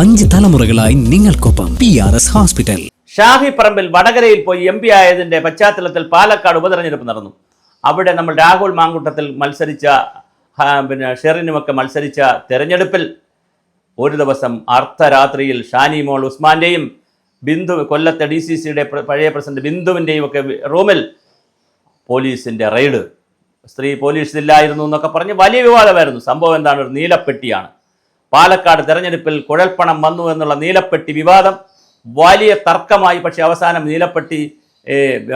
5 തലമുറകളായി നിങ്ങൾക്കൊപ്പം PRS hospital. Shafi Parambil വടകരയിൽ പോയി MP ആയതിന്റെ പശ്ചാത്തലത്തിൽ പാലക്കാട് ഉപതെരഞ്ഞെടുപ്പ് നടന്നു. അവിടെ നമ്മൾ രാഹുൽ മാങ്കൂട്ടത്തിൽ മത്സരിച്ച ഷെറിനുമൊക്കെ മത്സരിച്ച തെരഞ്ഞെടുപ്പിൽ ഒരു ദിവസം അർദ്ധരാത്രിയിൽ ഷാനി മോൾ ഉസ്മാന്റെയും ബിന്ദു കൊല്ലത്തെ DCCയുടെ പഴയ പ്രസിഡന്റ് ബിന്ദുവിൻ്റെയും ഒക്കെ റൂമിൽ പോലീസിന്റെ റെയ്ഡ്. സ്ത്രീ പോലീസില്ലായിരുന്നു എന്നൊക്കെ പറഞ്ഞ് വലിയ വിവാദമായിരുന്നു. സംഭവം എന്താണ്? ഒരു നീലപ്പെട്ടിയാണ്. പാലക്കാട് തെരഞ്ഞെടുപ്പിൽ കുഴൽപ്പണം വന്നു എന്നുള്ള നീലപ്പെട്ടി വിവാദം വലിയ തർക്കമായി. പക്ഷേ അവസാനം നീലപ്പെട്ടി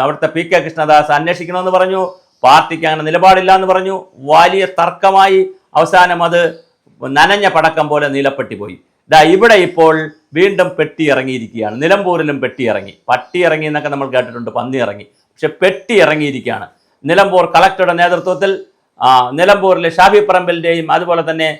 അവിടുത്തെ PK കൃഷ്ണദാസ് അന്വേഷിക്കണമെന്ന് പറഞ്ഞു. പാർട്ടിക്ക് അങ്ങനെ നിലപാടില്ല എന്ന് പറഞ്ഞു. വലിയ തർക്കമായി. അവസാനം അത് നനഞ്ഞ പടക്കം പോലെ നീലപ്പെട്ടി പോയി. ഇവിടെ ഇപ്പോൾ വീണ്ടും പെട്ടി ഇറങ്ങിയിരിക്കുകയാണ്. നിലമ്പൂരിലും പെട്ടി ഇറങ്ങി. പട്ടി ഇറങ്ങി എന്നൊക്കെ നമ്മൾ കേട്ടിട്ടുണ്ട്, പന്നി ഇറങ്ങി. പക്ഷെ പെട്ടി ഇറങ്ങിയിരിക്കുകയാണ്. നിലമ്പൂർ കളക്ടറുടെ നേതൃത്വത്തിൽ നിലമ്പൂരിലെ ഷാഫി പറമ്പിലിൻ്റെയും അതുപോലെ തന്നെ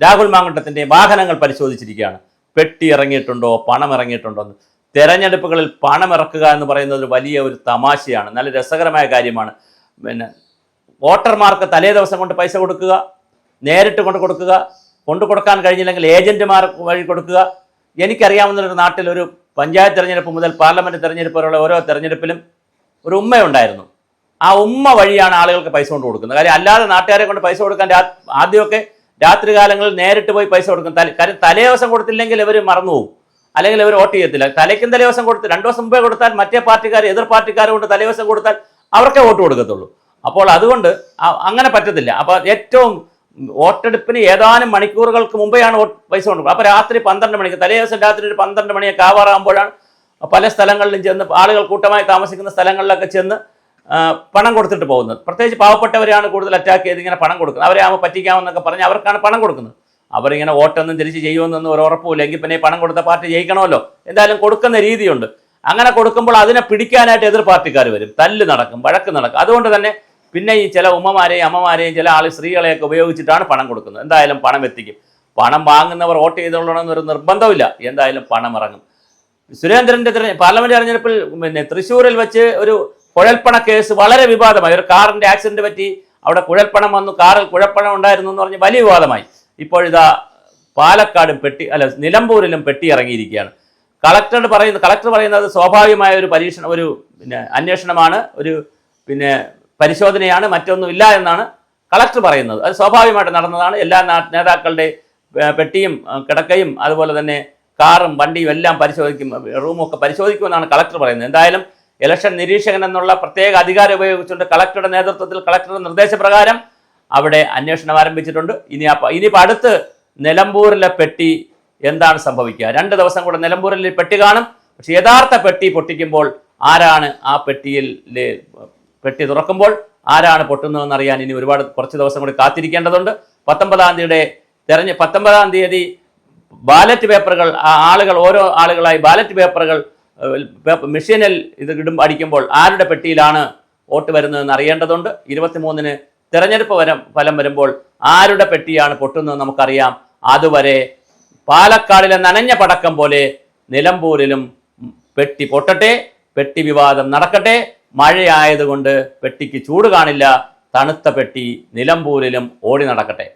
രാഹുൽ മാങ്കൂട്ടത്തിൻ്റെയും വാഹനങ്ങൾ പരിശോധിച്ചിരിക്കുകയാണ്. പെട്ടി ഇറങ്ങിയിട്ടുണ്ടോ, പണം ഇറങ്ങിയിട്ടുണ്ടോ എന്ന്. തെരഞ്ഞെടുപ്പുകളിൽ പണം ഇറക്കുക എന്ന് പറയുന്നത് വലിയ ഒരു തമാശയാണ്, നല്ല രസകരമായ കാര്യമാണ്. വോട്ടർമാർക്ക് തലേ ദിവസം കൊണ്ട് പൈസ കൊടുക്കുക, നേരിട്ട് കൊണ്ടു കൊടുക്കാൻ കഴിഞ്ഞില്ലെങ്കിൽ ഏജന്റുമാർ വഴി കൊടുക്കുക. എനിക്കറിയാവുന്നൊരു നാട്ടിൽ ഒരു പഞ്ചായത്ത് തെരഞ്ഞെടുപ്പ് മുതൽ പാർലമെന്റ് തെരഞ്ഞെടുപ്പ് വരെയുള്ള ഓരോ തെരഞ്ഞെടുപ്പിലും ഒരു ഉമ്മയുണ്ടായിരുന്നു. ആ ഉമ്മ വഴിയാണ് ആളുകൾക്ക് പൈസ കൊണ്ട് കൊടുക്കുന്നത്. കാര്യം അല്ലാതെ നാട്ടുകാരെ കൊണ്ട് പൈസ കൊടുക്കാൻ ആദ്യമൊക്കെ രാത്രി കാലങ്ങളിൽ നേരിട്ട് പോയി പൈസ കൊടുക്കും. കാര്യം തലേ ദിവസം കൊടുത്തില്ലെങ്കിൽ ഇവർ മറന്നുപോകും, അല്ലെങ്കിൽ ഇവർ വോട്ട് ചെയ്യത്തില്ല. തലേക്കും തലേ ദിവസം കൊടുത്ത് 2 ദിവസം മുമ്പേ കൊടുത്താൽ മറ്റേ പാർട്ടിക്കാർ എതിർ പാർട്ടിക്കാരെ കൊണ്ട് തലേ ദിവസം കൊടുത്താൽ അവർക്കേ വോട്ട് കൊടുക്കത്തുള്ളൂ. അപ്പോൾ അതുകൊണ്ട് അങ്ങനെ പറ്റത്തില്ല. അപ്പോൾ ഏറ്റവും വോട്ടെടുപ്പിന് ഏതാനും മണിക്കൂറുകൾക്ക് മുമ്പെയാണ് പൈസ കൊടുക്കുക. അപ്പോൾ രാത്രി 12 മണിക്ക്, തലേ ദിവസം രാത്രി ഒരു 12 മണിയൊക്കെ ആവാറാകുമ്പോഴാണ് പല സ്ഥലങ്ങളിലും ചെന്ന്, ആളുകൾ കൂട്ടമായി താമസിക്കുന്ന സ്ഥലങ്ങളിലൊക്കെ ചെന്ന് പണം കൊടുത്തിട്ട് പോകുന്നത്. പ്രത്യേകിച്ച് പാവപ്പെട്ടവരെയാണ് കൂടുതൽ അറ്റാക്ക് ചെയ്ത് ഇങ്ങനെ പണം കൊടുക്കുന്നത്. അവരെ ആകുമ്പോൾ പറ്റിക്കാമെന്നൊക്കെ പറഞ്ഞ് അവർക്കാണ് പണം കൊടുക്കുന്നത്. അവരിങ്ങനെ വോട്ടൊന്നും തിരിച്ച് ചെയ്യുമെന്നൊന്നും ഒരു ഉറപ്പില്ല. എങ്കിൽ പിന്നെ പണം കൊടുത്ത പാർട്ടി ജയിക്കണമല്ലോ. എന്തായാലും കൊടുക്കുന്ന രീതിയുണ്ട്. അങ്ങനെ കൊടുക്കുമ്പോൾ അതിനെ പിടിക്കാനായിട്ട് എതിർ പാർട്ടിക്കാർ വരും, തല്ല് നടക്കും, വഴക്ക് നടക്കും. അതുകൊണ്ട് തന്നെ പിന്നെ ഈ ചില ഉമ്മമാരെയും അമ്മമാരെയും ചില സ്ത്രീകളെയൊക്കെ ഉപയോഗിച്ചിട്ടാണ് പണം കൊടുക്കുന്നത്. എന്തായാലും പണം എത്തിക്കും. പണം വാങ്ങുന്നവർ വോട്ട് ചെയ്തോളണമെന്നൊരു നിർബന്ധമില്ല. എന്തായാലും പണം ഇറങ്ങും. സുരേന്ദ്രന്റെ പാർലമെന്റ് തെരഞ്ഞെടുപ്പിൽ തൃശ്ശൂരിൽ വെച്ച് ഒരു കുഴൽപ്പണ കേസ് വളരെ വിവാദമായി. ഒരു കാറിന്റെ ആക്സിഡന്റ് പറ്റി, അവിടെ കുഴൽപ്പണം വന്നു, കാറിൽ കുഴൽപ്പണം ഉണ്ടായിരുന്നു എന്ന് പറഞ്ഞ് വലിയ വിവാദമായി. ഇപ്പോഴിതാ പാലക്കാടും നിലമ്പൂരിലും പെട്ടി ഇറങ്ങിയിരിക്കുകയാണ്. കളക്ടർ പറയുന്നത് സ്വാഭാവികമായ ഒരു അന്വേഷണമാണ്, ഒരു പരിശോധനയാണ്, മറ്റൊന്നുമില്ല എന്നാണ് കളക്ടർ പറയുന്നത്. അത് സ്വാഭാവികമായിട്ട് നടന്നതാണ്. എല്ലാ നേതാക്കളുടെ പെട്ടിയും കിടക്കയും അതുപോലെ തന്നെ കാറും വണ്ടിയും എല്ലാം പരിശോധിക്കും, റൂമൊക്കെ പരിശോധിക്കുമെന്നാണ് കളക്ടർ പറയുന്നത്. എന്തായാലും ഇലക്ഷൻ നിരീക്ഷകൻ എന്നുള്ള പ്രത്യേക അധികാരം ഉപയോഗിച്ചുകൊണ്ട് കളക്ടറുടെ നേതൃത്വത്തിൽ, കളക്ടറുടെ നിർദ്ദേശപ്രകാരം അവിടെ അന്വേഷണം ആരംഭിച്ചിട്ടുണ്ട്. ഇനിയിപ്പോൾ അടുത്ത് നിലമ്പൂരിലെ പെട്ടി എന്താണ് സംഭവിക്കുക? 2 ദിവസം കൂടെ നിലമ്പൂരിൽ പെട്ടി കാണും. പക്ഷെ യഥാർത്ഥ പെട്ടി പൊട്ടിക്കുമ്പോൾ ആരാണ് ആ പെട്ടി തുറക്കുമ്പോൾ ആരാണ് പൊട്ടുന്നതെന്ന് അറിയാൻ ഇനി കുറച്ച് ദിവസം കൂടി കാത്തിരിക്കേണ്ടതുണ്ട്. 19-ാം തീയതി ബാലറ്റ് പേപ്പറുകൾ, ഓരോ ആളുകളായി ബാലറ്റ് പേപ്പറുകൾ മെഷീനിൽ അടിക്കുമ്പോൾ ആരുടെ പെട്ടിയിലാണ് വോട്ട് വരുന്നതെന്ന് അറിയേണ്ടതുണ്ട്. 23-ന് തെരഞ്ഞെടുപ്പ് ഫലം വരുമ്പോൾ ആരുടെ പെട്ടിയാണ് പൊട്ടുന്നത് നമുക്കറിയാം. അതുവരെ പാലക്കാടിലെ നനഞ്ഞ പടക്കം പോലെ നിലമ്പൂരിലും പെട്ടി പൊട്ടട്ടെ, പെട്ടി വിവാദം നടക്കട്ടെ. മഴയായതുകൊണ്ട് പെട്ടിക്ക് ചൂട് കാണില്ല. തണുത്ത പെട്ടി നിലമ്പൂരിലും ഓടി നടക്കട്ടെ.